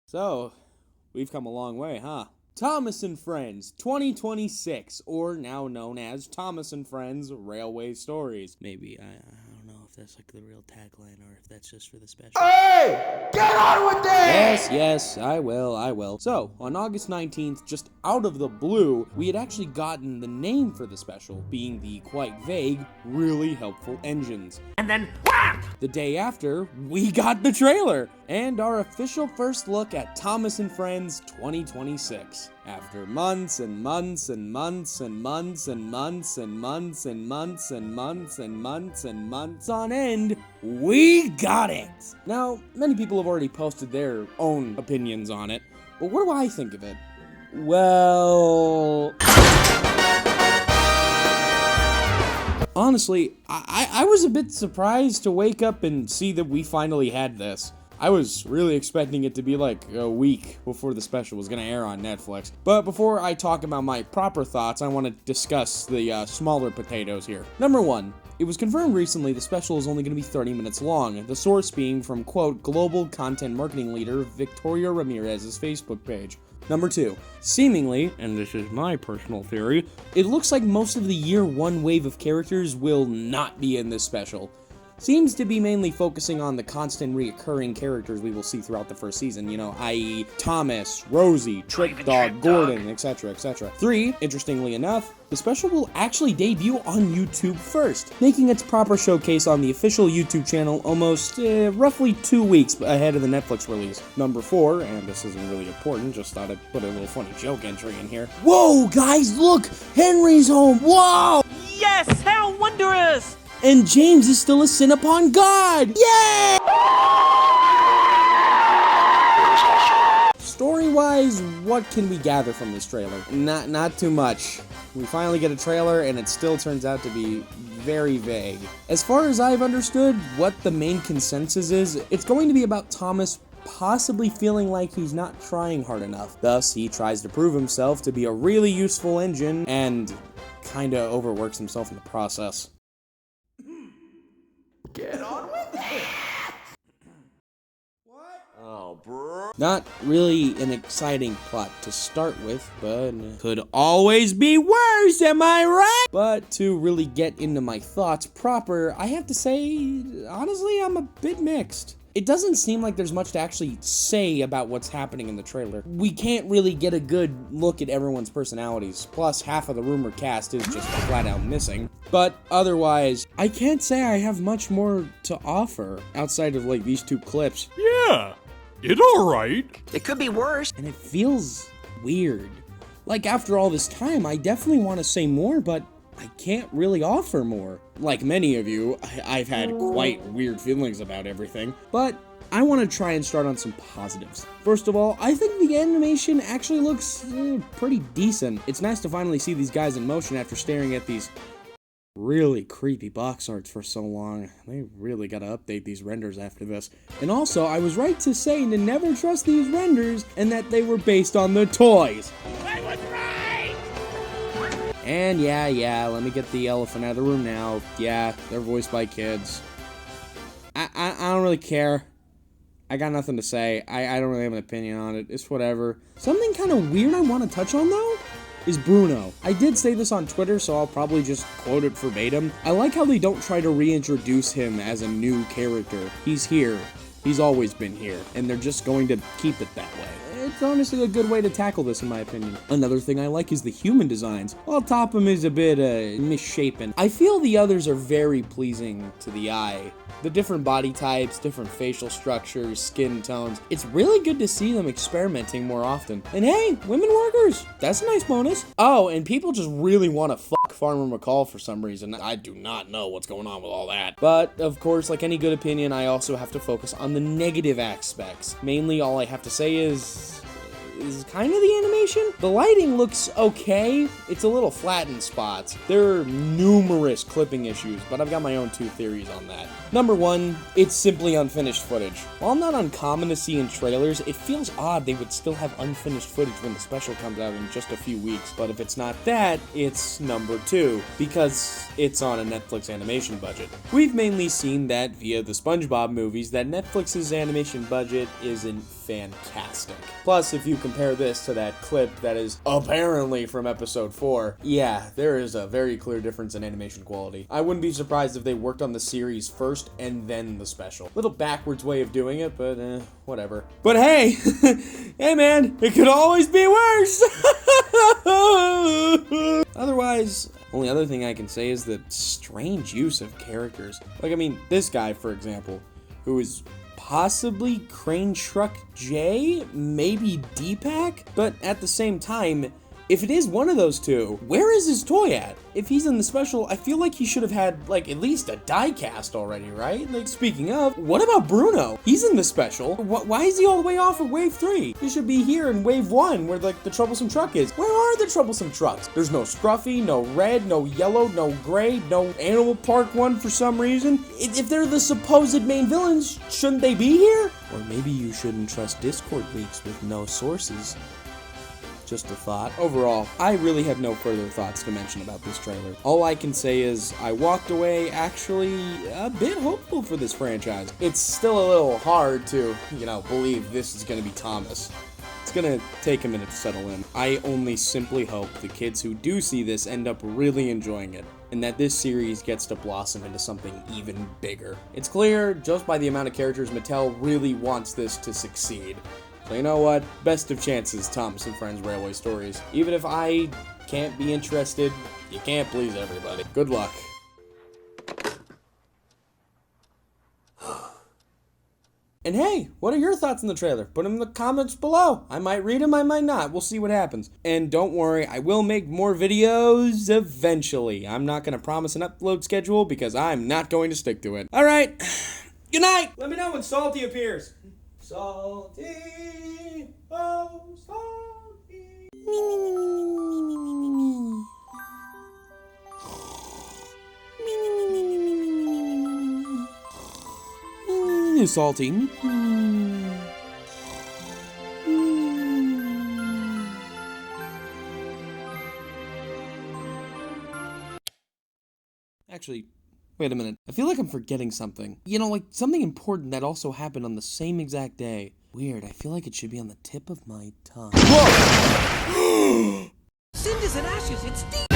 So, we've come a long way, huh? Thomas and Friends 2026, or now known as Thomas and Friends Railway Stories. Maybe, I don't know if that's like the real tagline or if that's just for the special. Hey! Get on with it! Yes, I will. So, on August 19th, just out of the blue, we had actually gotten the name for the special, being the quite vague, really helpful engines. And then whack! The day after, we got the trailer and our official first look at Thomas and Friends 2026. After months and months and months and months and months and months and months and months and months and months on end, we got it! Now, many people have already posted their own opinions on it, but what do I think of it? Well... honestly, I was a bit surprised to wake up and see that we finally had this. I was really expecting it to be like a week before the special was going to air on Netflix. But before I talk about my proper thoughts, I want to discuss the smaller potatoes here. Number one, it was confirmed recently the special is only going to be 30 minutes long, the source being from, quote, global content marketing leader Victoria Ramirez's Facebook page. Number two, seemingly, and this is my personal theory, it looks like most of the year one wave of characters will not be in this special. Seems to be mainly focusing on the constant reoccurring characters we will see throughout the first season, i.e. Thomas, Rosie, Trick Dog, Gordon, etc., etc. 3, interestingly enough, the special will actually debut on YouTube first, making its proper showcase on the official YouTube channel almost, roughly 2 weeks ahead of the Netflix release. Number 4, and this isn't really important, just thought I'd put a little funny joke entry in here. Whoa, guys, look! Henry's home! Whoa! Yes, how wondrous! And James is still a sin upon God! Yay! Story-wise, what can we gather from this trailer? Not too much. We finally get a trailer, and it still turns out to be very vague. As far as I've understood what the main consensus is, it's going to be about Thomas possibly feeling like he's not trying hard enough. Thus, he tries to prove himself to be a really useful engine, and kinda overworks himself in the process. Get on with it! What? Oh, bro. Not really an exciting plot to start with, but could always be worse, am I right? But to really get into my thoughts proper, I have to say, honestly, I'm a bit mixed. It doesn't seem like there's much to actually say about what's happening in the trailer. We can't really get a good look at everyone's personalities, plus half of the rumored cast is just flat out missing. But otherwise, I can't say I have much more to offer outside of like these 2 clips. Yeah, it's alright. It could be worse. And it feels weird. Like after all this time, I definitely want to say more, but I can't really offer more. Like many of you, I've had quite weird feelings about everything, but I want to try and start on some positives. First of all, I think the animation actually looks pretty decent. It's nice to finally see these guys in motion after staring at these really creepy box arts for so long. They really gotta update these renders after this. And also, I was right to say to never trust these renders and that they were based on the toys. I was right! And yeah, let me get the elephant out of the room now. Yeah, they're voiced by kids. I don't really care. I got nothing to say. I don't really have an opinion on it. It's whatever. Something kind of weird I want to touch on, though, is Bruno. I did say this on Twitter, so I'll probably just quote it verbatim. I like how they don't try to reintroduce him as a new character. He's here. He's always been here. And they're just going to keep it that way. It's honestly a good way to tackle this, in my opinion. Another thing I like is the human designs. While Topham is a bit, misshapen, I feel the others are very pleasing to the eye. The different body types, different facial structures, skin tones. It's really good to see them experimenting more often. And hey, women workers, that's a nice bonus. Oh, and people just really want to fuck Farmer McCall for some reason. I do not know what's going on with all that. But, of course, like any good opinion, I also have to focus on the negative aspects. Mainly, all I have to say is is kind of the animation. The lighting looks okay. It's a little flat in spots. There are numerous clipping issues, but I've got my own 2 theories on that. Number 1, it's simply unfinished footage. While not uncommon to see in trailers, it feels odd they would still have unfinished footage when the special comes out in just a few weeks. But if it's not that, it's number 2, because it's on a Netflix animation budget. We've mainly seen that via the SpongeBob movies that Netflix's animation budget isn't fantastic. Plus, if you compare this to that clip that is apparently from episode 4, yeah, there is a very clear difference in animation quality. I wouldn't be surprised if they worked on the series first and then the special. Little backwards way of doing it, but whatever. But hey, hey man, it could always be worse! Otherwise, only other thing I can say is the strange use of characters. Like, I mean, this guy, for example, who is possibly Crane Truck J, maybe Deepak, but at the same time, if it is one of those two, where is his toy at? If he's in the special, I feel like he should have had, like, at least a die cast already, right? Like, speaking of, what about Bruno? He's in the special. Why is he all the way off of Wave 3? He should be here in Wave 1, where, like, the troublesome truck is. Where are the troublesome trucks? There's no Scruffy, no Red, no Yellow, no Gray, no Animal Park one for some reason. If they're the supposed main villains, shouldn't they be here? Or maybe you shouldn't trust Discord leaks with no sources. Just a thought. Overall, I really have no further thoughts to mention about this trailer. All I can say is I walked away actually a bit hopeful for this franchise. It's still a little hard to, believe this is going to be Thomas. It's going to take a minute to settle in. I only simply hope the kids who do see this end up really enjoying it, and that this series gets to blossom into something even bigger. It's clear, just by the amount of characters, Mattel really wants this to succeed. So you know what? Best of chances, Thomas and Friends Railway Stories. Even if I can't be interested, you can't please everybody. Good luck. And hey, what are your thoughts on the trailer? Put them in the comments below. I might read them, I might not. We'll see what happens. And don't worry, I will make more videos eventually. I'm not going to promise an upload schedule because I'm not going to stick to it. All right. Good night. Let me know when Salty appears. Salty, oh salty. Salty. Actually, wait a minute. I feel like I'm forgetting something. Like something important that also happened on the same exact day. Weird, I feel like it should be on the tip of my tongue. Whoa! Cinders and ashes, it's deep.